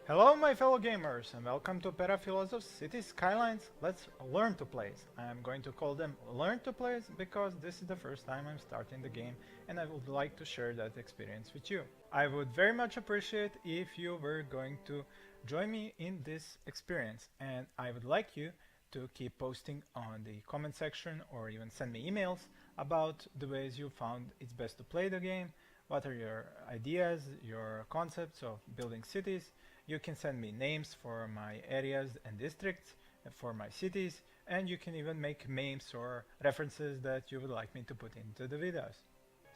Hello my fellow gamers and welcome to Perafilozof City Skylines. Let's learn to plays. I'm going to call them learn to plays because this is the first time I'm starting the game and I would like to share that experience with you. I would very much appreciate if you were going to join me in this experience, and I would like you to keep posting on the comment section or even send me emails about the ways you found it's best to play the game. What are your ideas, your concepts of building cities? You can send me names for my areas and districts, for my cities, and you can even make memes or references that you would like me to put into the videos.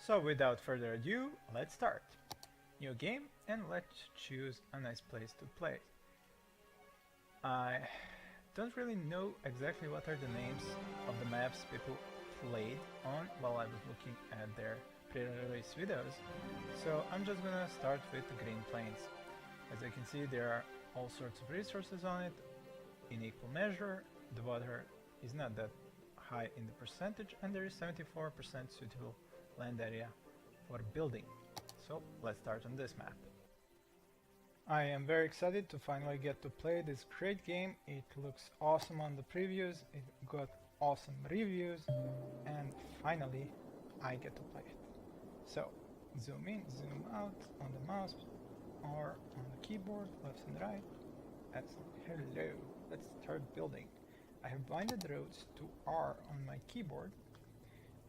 So without further ado, let's start. New game, and let's choose a nice place to play. I don't really know exactly what are the names of the maps people played on while I was looking at their pre-release videos, so I'm just gonna start with the Green Plains. As you can see, there are all sorts of resources on it in equal measure. The water is not that high in the percentage, and there is 74% suitable land area for building. So let's start on this map. I am very excited to finally get to play this great game. It looks awesome on the previews, it got awesome reviews, and finally I get to play it. So zoom in, zoom out on the mouse or on the keyboard, left and right. Hello, let's start building. I have binded roads to R on my keyboard,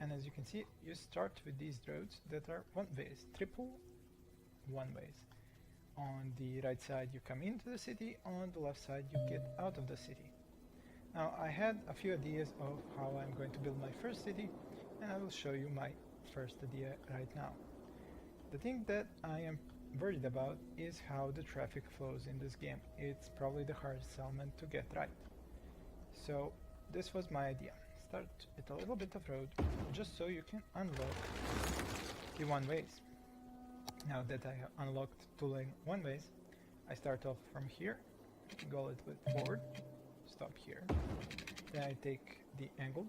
and as you can see, you start with these roads that are one ways, triple one ways. On the right side you come into the city, on the left side you get out of the city. Now I had a few ideas of how I'm going to build my first city, and I will show you my first idea right now. The thing that I am worried about is how the traffic flows in this game. It's probably the hardest element to get right. So this was my idea. Start with a little bit of road just so you can unlock the one ways. Now that I have unlocked two-lane one ways, I start off from here, go a little bit forward, stop here. Then I take the angled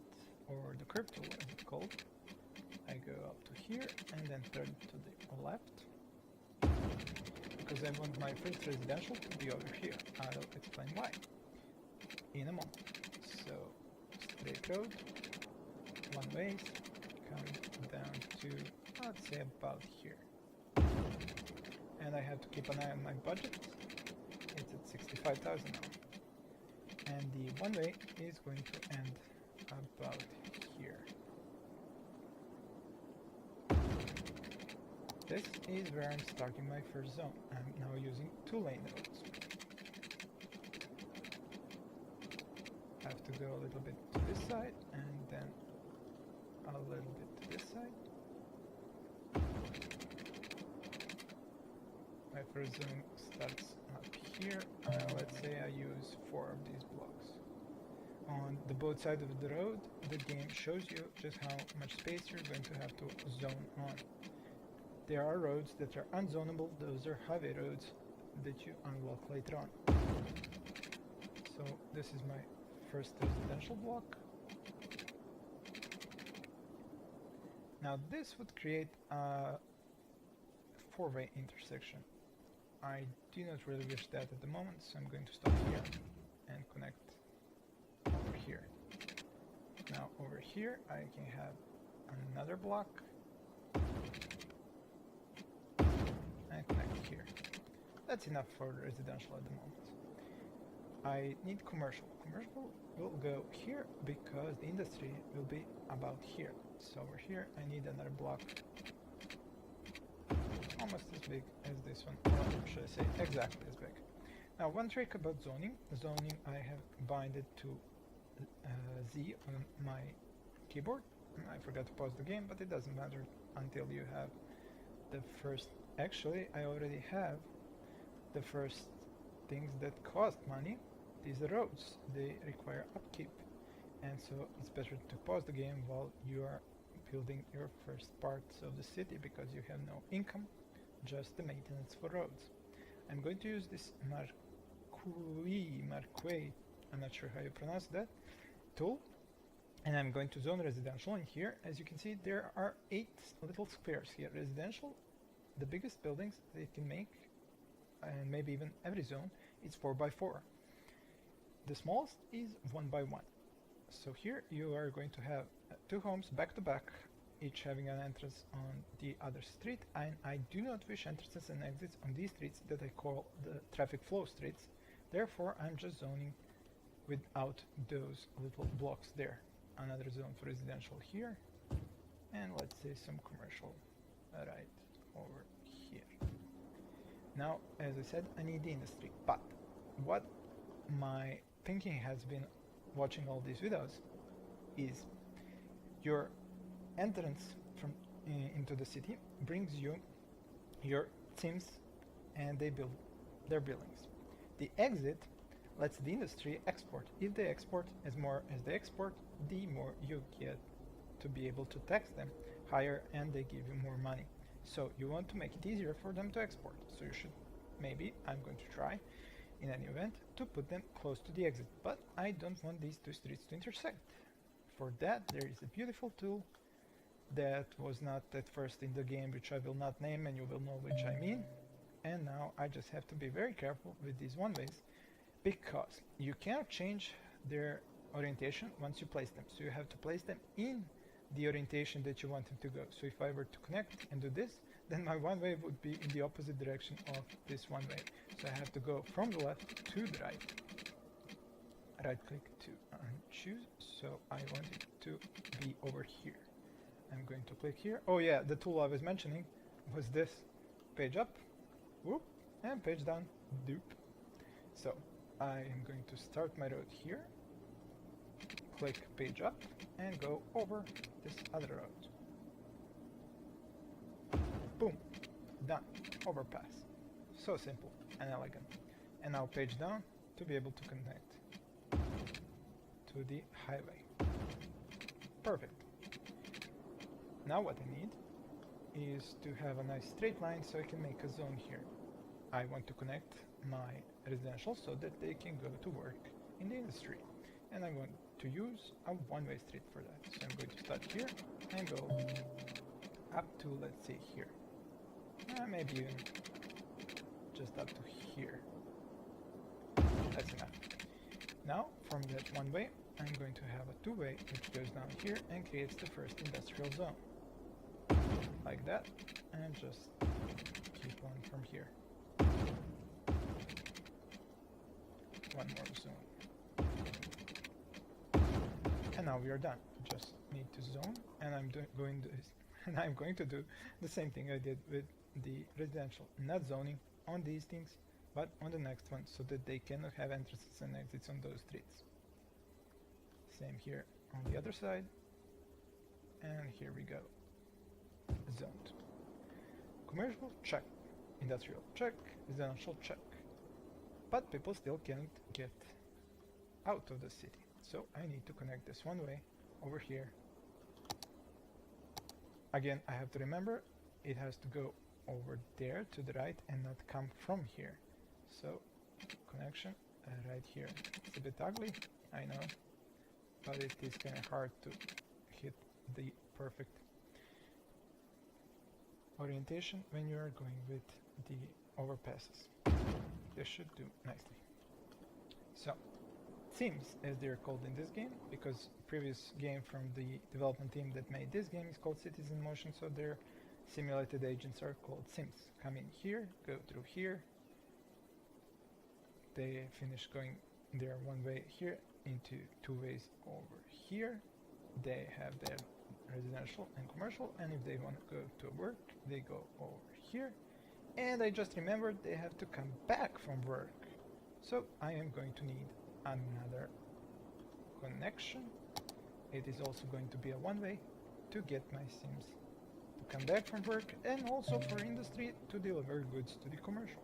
or the curve tool as it's called. I go up to here and then turn to the left, because I want my first residential to be over here. I'll explain why in a moment. So straight road, one ways, coming down to, let's say, about here. And I have to keep an eye on my budget. It's at 65,000 now. And the one way is going to end about here. This is where I'm starting my first zone. I'm now using two-lane roads. I have to go a little bit to this side and then a little bit to this side. My first zone starts up here. Let's say I use 4 of these blocks. On the both sides of the road, the game shows you just how much space you're going to have to zone on. There are roads that are unzonable. Those are highway roads that you unlock later on. So this is my first residential block. Now this would create a 4-way intersection. I do not really wish that at the moment, so I'm going to stop here and connect over here. Now over here I can have another block and connect here. That's enough for residential at the moment. I need commercial. Commercial will go here because the industry will be about here. So over here I need another block almost as big as this one, or should I say exactly as big. Now one trick about zoning. Zoning I have binded to Z on my keyboard. I forgot to pause the game, but it doesn't matter until you have the first. Actually, I already have the first things that cost money. These are roads. They require upkeep, and so it's better to pause the game while you are building your first parts of the city, because you have no income, just the maintenance for roads. I'm going to use this Marquis, I'm not sure how you pronounce that, tool, and I'm going to zone residential in here. As you can see, there are 8 little squares here. Residential, the biggest buildings they can make and maybe even every zone, is 4x4. The smallest is 1x1. So here you are going to have two homes back to back, each having an entrance on the other street, and I do not wish entrances and exits on these streets that I call the traffic flow streets. Therefore, I'm just zoning without those little blocks there. Another zone for residential here, and let's say some commercial right over here. Now, as I said, I need the industry, but what my thinking has been watching all these videos is your entrance from into the city brings you your teams and they build their buildings. The exit lets the industry export. If they export, as more as they export, the more you get to be able to tax them higher, and they give you more money. So you want to make it easier for them to export. So you should, maybe, I'm going to try in any event to put them close to the exit, but I don't want these two streets to intersect. For that, there is a beautiful tool that was not at first in the game, which I will not name, and you will know which I mean. And now I just have to be very careful with these one-ways, because you cannot change their orientation once you place them. So you have to place them in the orientation that you want them to go. So if I were to connect and do this, then my one-way would be in the opposite direction of this one-way. So I have to go from the left to the right. Right-click to choose. So I want it to be over here. I'm going to click here. Oh yeah, the tool I was mentioning was this. Page up, whoop, and page down, doop. So I am going to start my road here, click page up, and go over this other road. Boom, done, overpass. So simple and elegant. And now page down to be able to connect to the highway. Perfect. Now what I need is to have a nice straight line so I can make a zone here. I want to connect my residential so that they can go to work in the industry. And I want to use a one-way street for that. So I'm going to start here and go up to, let's say, here. Maybe even just up to here. That's enough. Now, from that one way, I'm going to have a two-way which goes down here and creates the first industrial zone. Like that, and just keep on from here. One more zone. And now we are done. Just need to zone, and I'm going to do the same thing I did with the residential, not zoning on these things, but on the next one, so that they cannot have entrances and exits on those streets. Same here on the other side, and here we go. Zoned. Commercial, check. Industrial, check. Residential, check. But people still can't get out of the city. So I need to connect this one way over here. Again, I have to remember it has to go over there to the right and not come from here. So connection right here. It's a bit ugly, I know, but it is kind of hard to hit the perfect orientation when you are going with the overpasses. This should do nicely. So, teams, as they're called in this game, because previous game from the development team that made this game is called Cities in Motion, so their simulated agents are called sims. Come in here, go through here, they finish going their one way here into two ways over here. They have their residential and commercial, and if they want to go to work, they go over here. And I just remembered they have to come back from work. So I am going to need another connection. It is also going to be a one-way to get my sims to come back from work, and also for industry to deliver goods to the commercial.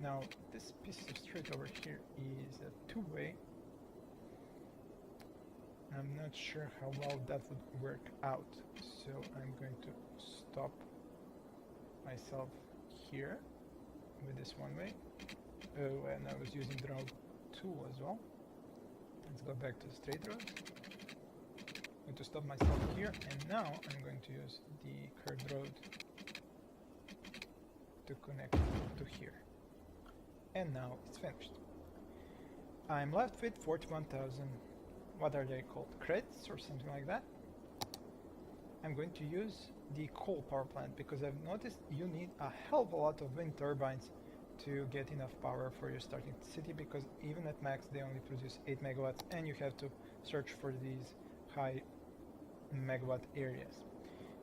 Now this piece of street over here is a two-way. I'm not sure how well that would work out, so I'm going to stop myself here with this one way. Oh, and I was using the wrong tool as well. Let's go back to the straight road. I'm going to stop myself here, and now I'm going to use the curved road to connect to here. And now it's finished. I'm left with 41,000, what are they called, credits or something like that. I'm going to use the coal power plant because I've noticed you need a hell of a lot of wind turbines to get enough power for your starting city, because even at max they only produce 8 megawatts and you have to search for these high megawatt areas.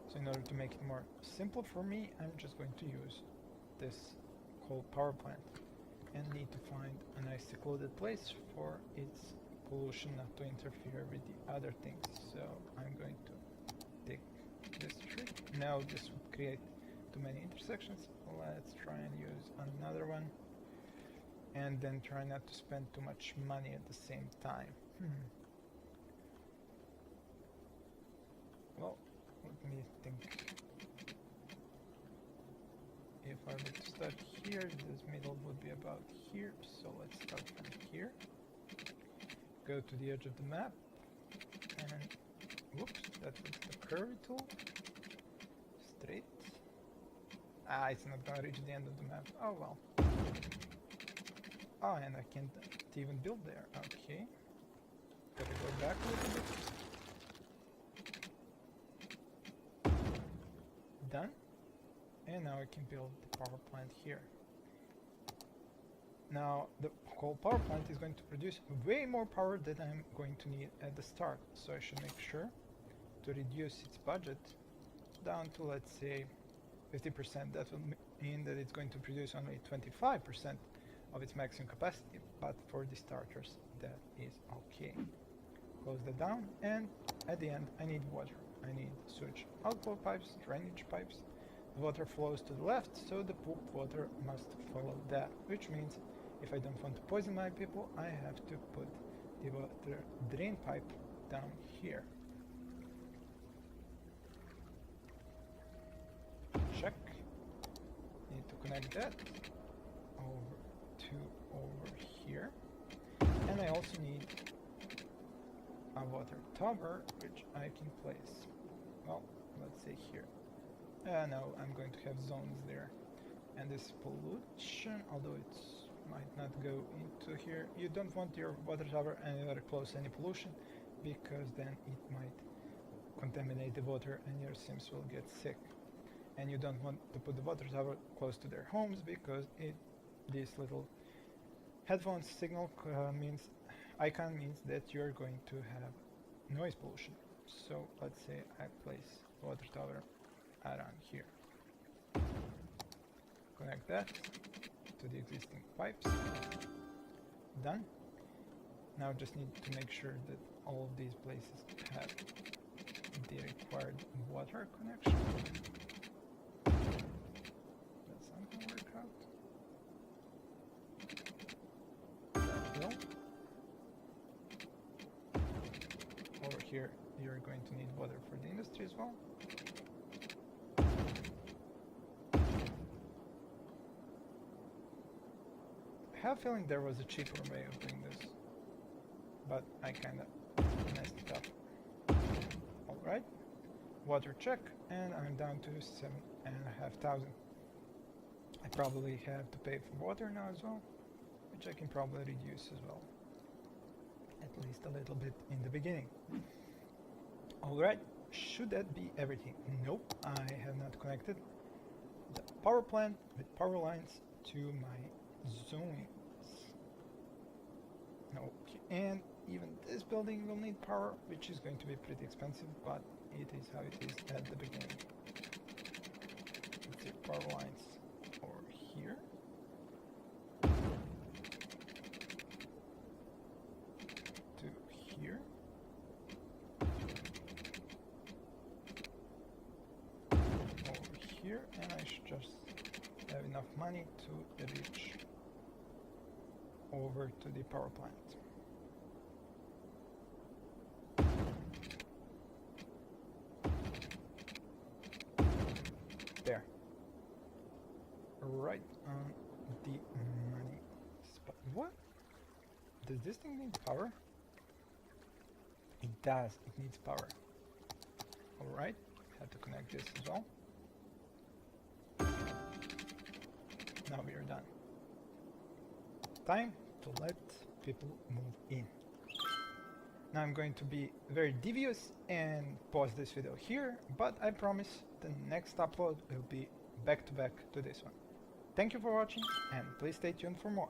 So in order to make it more simple for me, I'm just going to use this coal power plant and need to find a nice secluded place for its pollution not to interfere with the other things. So I'm going to take this tree. Now this would create too many intersections. Let's try and use another one, and then try not to spend too much money at the same time. Well, let me think. If I were to start here, this middle would be about here, so let's start from here. Go to the edge of the map, and whoops, that was the curve tool. Straight. Ah, it's not gonna reach the end of the map. Oh well. Oh, and I can't even build there. Okay. Gotta go back a little bit. Done. And now I can build the power plant here. Now the coal power plant is going to produce way more power than I'm going to need at the start, so I should make sure to reduce its budget down to, let's say, 50%. That will mean that it's going to produce only 25% of its maximum capacity, but for the starters that is okay. Close that down, and at the end I need water. I need sewage outflow pipes, drainage pipes. The water flows to the left, so the poop water must follow that, which means if I don't want to poison my people, I have to put the water drain pipe down here. Check. Need to connect that over here. And I also need a water tower, which I can place, well, let's say here. Now I'm going to have zones there. And this pollution, although it might not go into here, you don't want your water tower anywhere close to any pollution, because then it might contaminate the water and your sims will get sick. And you don't want to put the water tower close to their homes, because this little headphones signal icon means that you're going to have noise pollution. So let's say I place water tower around here. Connect that to the existing pipes. Done. Now just need to make sure that all of these places have the required water connection. That's not gonna work out. That will. Over here you're going to need water for the industry as well. I have a feeling there was a cheaper way of doing this, but I kinda messed it up. Alright, water check, and I'm down to 7,500. I probably have to pay for water now as well, which I can probably reduce as well, at least a little bit in the beginning. Alright, should that be everything? Nope, I have not connected the power plant with power lines to my zones. Okay, and even this building will need power, which is going to be pretty expensive, but it is how it is at the beginning. Let's see, power lines over here. To here. Over here, and I should just have enough money to reach over to the power plant. There. Right on the money spot. What? Does this thing need power? It does. It needs power. Alright. Have to connect this as well. Now we are done. time to let people move in. Now I'm going to be very devious and pause this video here, but I promise the next upload will be back to back to this one. Thank you for watching, and please stay tuned for more.